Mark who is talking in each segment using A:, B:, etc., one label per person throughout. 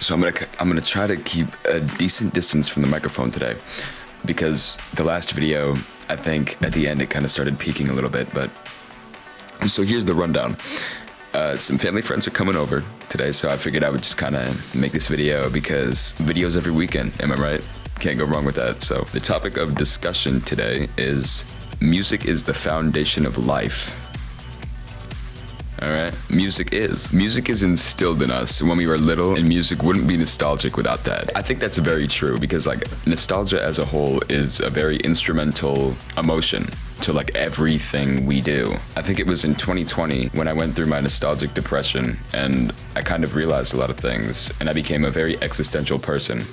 A: So I'm gonna try to keep a decent distance from the microphone today, because the last video, I think at the end it kind of started peaking a little bit. But so here's the rundown. Some family friends are coming over today, so I figured I would just kind of make this video because videos every weekend, am I right? Can't go wrong with that. So the topic of discussion today is music is the foundation of life. All right, music is instilled in us when we were little, and music wouldn't be nostalgic without that. I think that's very true, because like nostalgia as a whole is a very instrumental emotion to like everything we do. I think it was in 2020 when I went through my nostalgic depression and I kind of realized a lot of things, and I became a very existential person.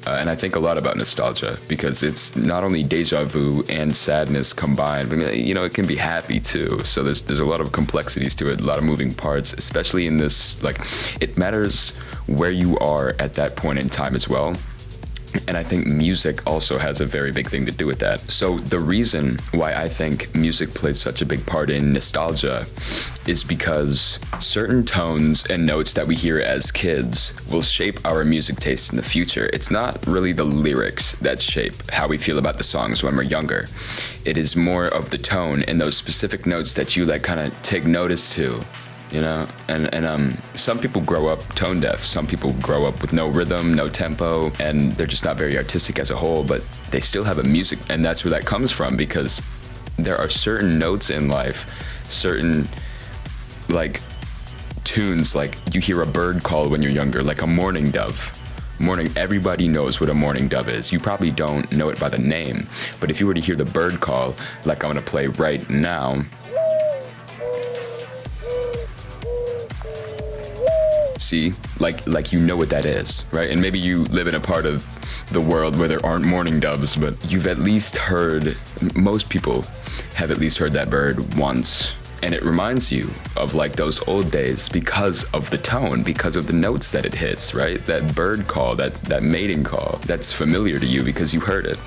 A: And I think a lot about nostalgia because it's not only deja vu and sadness combined, but you know, it can be happy too. So there's a lot of complexities to it, a lot of moving parts, especially in this, like, it matters where you are at that point in time as well. And I think music also has a very big thing to do with that. So the reason why I think music plays such a big part in nostalgia is because certain tones and notes that we hear as kids will shape our music taste in the future. It's not really the lyrics that shape how we feel about the songs when we're younger. It is more of the tone and those specific notes that you like kind of take notice to. You know, and some people grow up tone deaf. Some people grow up with no rhythm, no tempo, and they're just not very artistic as a whole, but they still have a music, and that's where that comes from, because there are certain notes in life, certain like tunes, like you hear a bird call when you're younger, like a mourning dove. Everybody knows what a mourning dove is. You probably don't know it by the name, but if you were to hear the bird call, like I'm gonna play right now, see, like you know what that is, right? And maybe you live in a part of the world where there aren't mourning doves, but you've at least heard, most people have at least heard that bird once, and it reminds you of like those old days because of the tone, because of the notes that it hits, right? That bird call, that mating call, that's familiar to you because you heard it.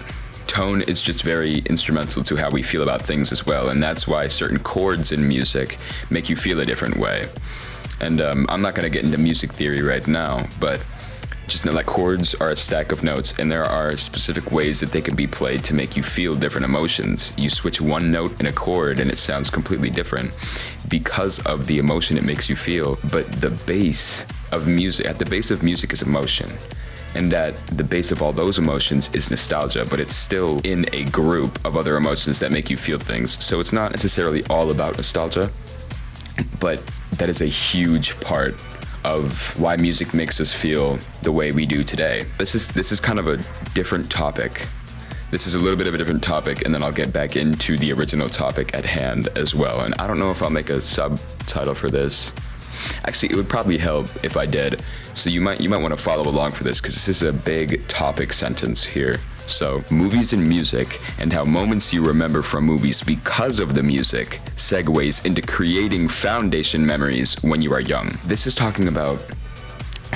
A: Tone is just very instrumental to how we feel about things as well, and that's why certain chords in music make you feel a different way. And I'm not going to get into music theory right now, but just know that chords are a stack of notes, and there are specific ways that they can be played to make you feel different emotions. You switch one note in a chord and it sounds completely different because of the emotion it makes you feel. But the base of music, at the base of music is emotion. And at the base of all those emotions is nostalgia, but it's still in a group of other emotions that make you feel things. So it's not necessarily all about nostalgia, but that is a huge part of why music makes us feel the way we do today. This is kind of a different topic. This is a little bit of a different topic, and then I'll get back into the original topic at hand as well. And I don't know if I'll make a subtitle for this. Actually, it would probably help if I did. So you might want to follow along for this, because this is a big topic sentence here. So, movies and music, and how moments you remember from movies because of the music segues into creating foundation memories when you are young. This is talking about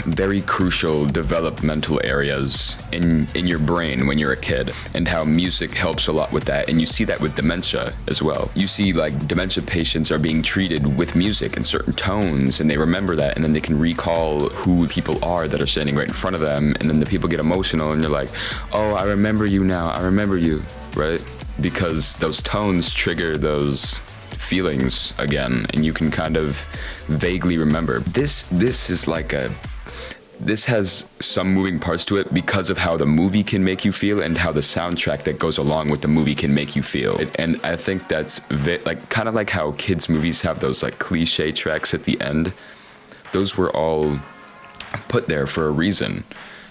A: very crucial developmental areas in your brain when you're a kid, and how music helps a lot with that. And you see that with dementia as well. You see like dementia patients are being treated with music and certain tones, and they remember that, and then they can recall who people are that are standing right in front of them, and then the people get emotional and you're like, oh, I remember you now, I remember you, right? Because those tones trigger those feelings again, and you can kind of vaguely remember. This has some moving parts to it because of how the movie can make you feel and how the soundtrack that goes along with the movie can make you feel. And I think that's like kind of like how kids' movies have those like cliche tracks at the end. Those were all put there for a reason.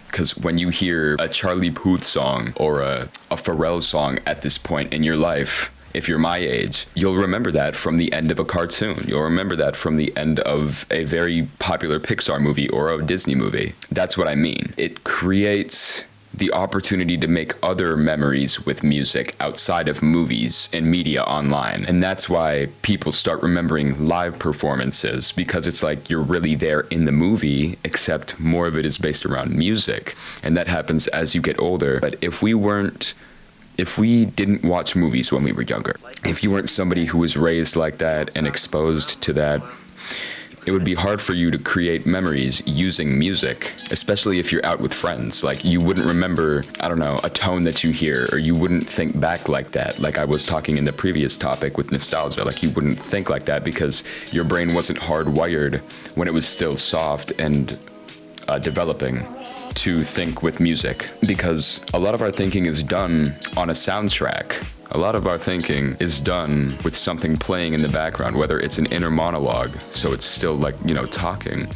A: Because when you hear a Charlie Puth song or a Pharrell song at this point in your life, if you're my age, you'll remember that from the end of a cartoon. You'll remember that from the end of a very popular Pixar movie or a Disney movie. That's what I mean. It creates the opportunity to make other memories with music outside of movies and media online. And that's why people start remembering live performances, because it's like you're really there in the movie, except more of it is based around music. And that happens as you get older. But if we didn't watch movies when we were younger, if you weren't somebody who was raised like that and exposed to that, it would be hard for you to create memories using music, especially if you're out with friends. Like, you wouldn't remember, I don't know, a tone that you hear, or you wouldn't think back like that. Like I was talking in the previous topic with nostalgia, like you wouldn't think like that because your brain wasn't hardwired when it was still soft and developing to think with music, because a lot of our thinking is done on a soundtrack. A lot of our thinking is done with something playing in the background, whether it's an inner monologue, so it's still like, you know, talking.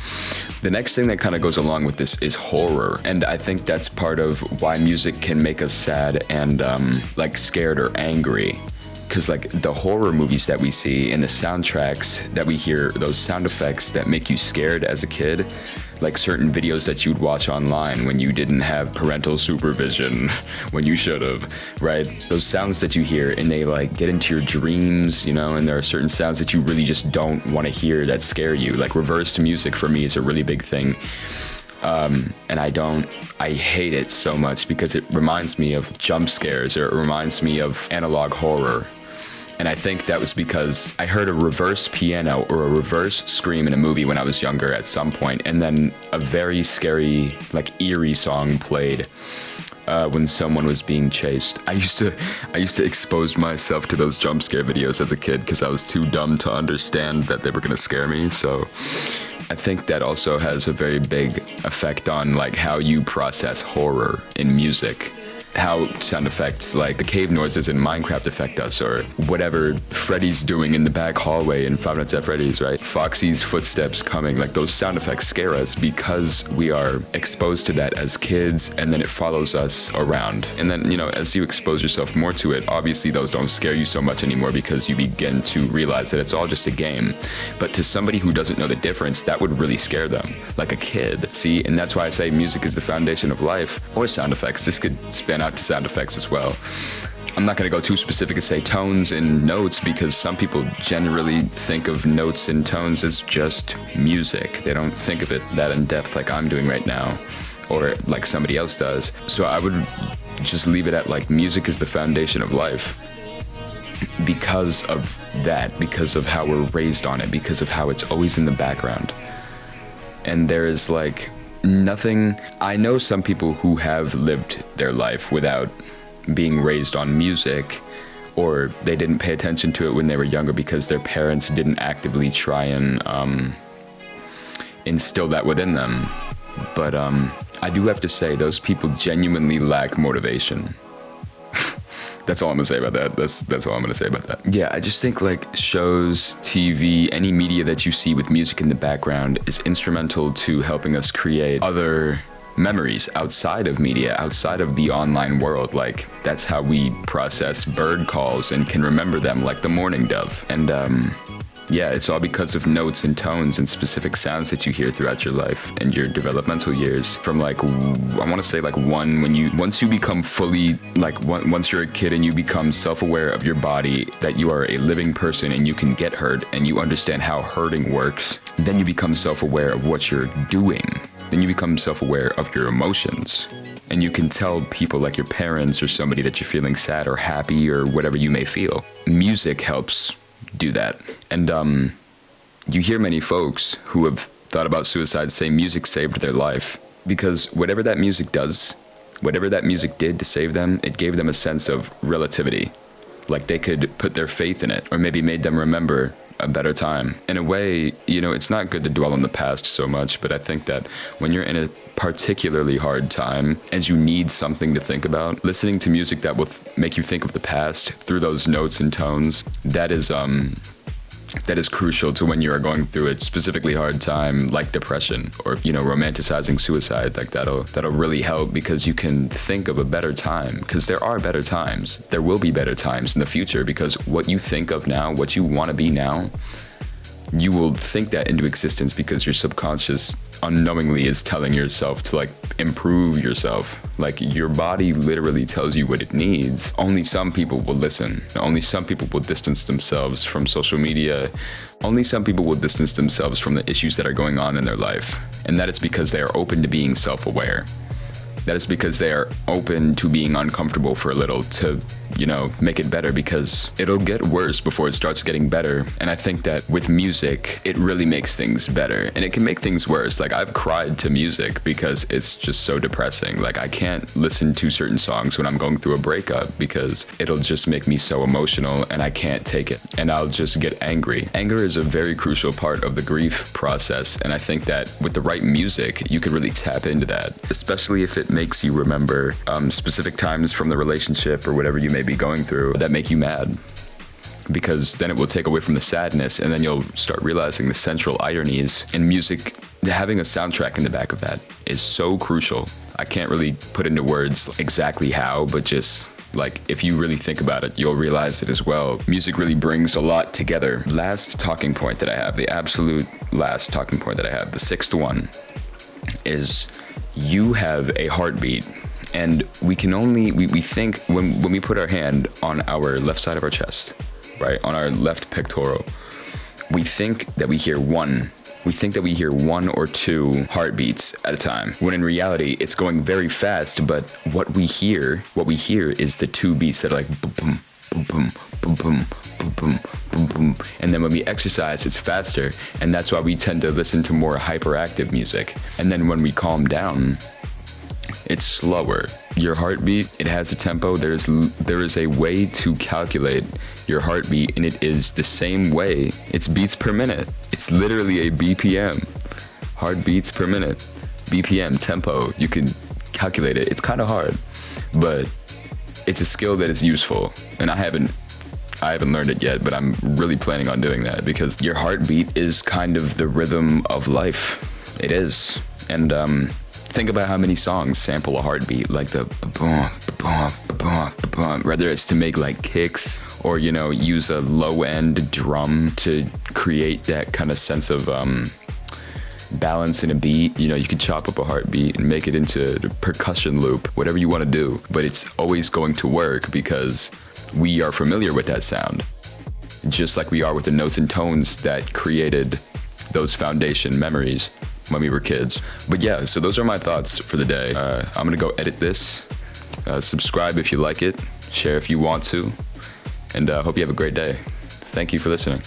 A: The next thing that kind of goes along with this is horror, and I think that's part of why music can make us sad and like scared or angry. Because like the horror movies that we see and the soundtracks that we hear, those sound effects that make you scared as a kid, like certain videos that you'd watch online when you didn't have parental supervision, when you should have, right? Those sounds that you hear and they like get into your dreams, you know, and there are certain sounds that you really just don't want to hear that scare you. Like reversed music for me is a really big thing. And I hate it so much because it reminds me of jump scares, or it reminds me of analog horror. And I think that was because I heard a reverse piano or a reverse scream in a movie when I was younger at some point, and then a very scary, like eerie song played when someone was being chased. I used to expose myself to those jump scare videos as a kid because I was too dumb to understand that they were gonna scare me. So I think that also has a very big effect on like how you process horror in music. How sound effects like the cave noises in Minecraft affect us, or whatever Freddy's doing in the back hallway in Five Nights at Freddy's, right? Foxy's footsteps coming, like those sound effects scare us because we are exposed to that as kids, and then it follows us around. And then, you know, as you expose yourself more to it, obviously those don't scare you so much anymore because you begin to realize that it's all just a game. But to somebody who doesn't know the difference, that would really scare them, like a kid. See, and that's why I say music is the foundation of life, or sound effects. This could span out to sound effects as well. I'm not going to go too specific and say tones and notes, because some people generally think of notes and tones as just music. They don't think of it that in depth like I'm doing right now, or like somebody else does. So I would just leave it at like music is the foundation of life because of that, because of how we're raised on it, because of how it's always in the background. And there is like nothing. I know some people who have lived their life without being raised on music, or they didn't pay attention to it when they were younger because their parents didn't actively try and instill that within them. But I do have to say, those people genuinely lack motivation. That's all I'm gonna say about that. That's all I'm gonna say about that. Yeah, I just think like shows, TV, any media that you see with music in the background is instrumental to helping us create other memories outside of media, outside of the online world. Like that's how we process bird calls and can remember them, like the mourning dove. And yeah, it's all because of notes and tones and specific sounds that you hear throughout your life and your developmental years. From like, I want to say like once you become fully, like once you're a kid and you become self-aware of your body, that you are a living person and you can get hurt and you understand how hurting works, then you become self-aware of what you're doing. Then you become self-aware of your emotions. And you can tell people like your parents or somebody that you're feeling sad or happy or whatever you may feel. Music helps do that. And you hear many folks who have thought about suicide say music saved their life, because whatever that music does, whatever that music did to save them, it gave them a sense of relativity, like they could put their faith in it, or maybe made them remember a better time. In a way, you know, it's not good to dwell on the past so much, but I think that when you're in a particularly hard time and you need something to think about, listening to music that will make you think of the past through those notes and tones, that is crucial to when you are going through a specifically hard time like depression, or, you know, romanticizing suicide. Like that'll really help, because you can think of a better time, because there are better times. There will be better times in the future, because what you think of now, what you want to be now, you will think that into existence because your subconscious unknowingly is telling yourself to like improve yourself. Like your body literally tells you what it needs. Only some people will listen. Only some people will distance themselves from social media. Only some people will distance themselves from the issues that are going on in their life. And that is because they are open to being self-aware. That is because they are open to being uncomfortable for a little, to make it better, because it'll get worse before it starts getting better. And I think that with music, it really makes things better, and it can make things worse. Like, I've cried to music because it's just so depressing. Like, I can't listen to certain songs when I'm going through a breakup because it'll just make me so emotional and I can't take it, and I'll just get angry. Anger is a very crucial part of the grief process, and I think that with the right music, you could really tap into that, especially if it makes you remember specific times from the relationship or whatever you may be going through that make you mad, because then it will take away from the sadness, and then you'll start realizing the central ironies in music. Having a soundtrack in the back of that is so crucial. I can't really put into words exactly how, but just like, if you really think about it, you'll realize it as well. Music really brings a lot together. Last talking point that I have, the absolute last talking point that I have, the sixth one, is you have a heartbeat. And we can only, we think when we put our hand on our left side of our chest, right, on our left pectoral, we think that we hear one or two heartbeats at a time, when in reality it's going very fast. But what we hear is the two beats that are like boom, boom, boom, boom, boom, boom, boom, boom, boom. And then when we exercise, it's faster, and that's why we tend to listen to more hyperactive music. And then when we calm down, it's slower. Your heartbeat, it has a tempo. There is a way to calculate your heartbeat, and it is the same way. It's beats per minute. It's literally a BPM. Heartbeats per minute. BPM, tempo. You can calculate it. It's kind of hard, but it's a skill that is useful. And I haven't learned it yet, but I'm really planning on doing that, because your heartbeat is kind of the rhythm of life. It is. And think about how many songs sample a heartbeat, like the ba-boom, ba-boom, ba-boom, ba-boom, whether it's to make like kicks or, use a low end drum to create that kind of sense of balance in a beat. You can chop up a heartbeat and make it into a percussion loop, whatever you want to do, but it's always going to work because we are familiar with that sound, just like we are with the notes and tones that created those foundation memories when we were kids. But yeah, so those are my thoughts for the day. I'm gonna go edit this. Subscribe if you like it, share if you want to, and hope you have a great day. Thank you for listening.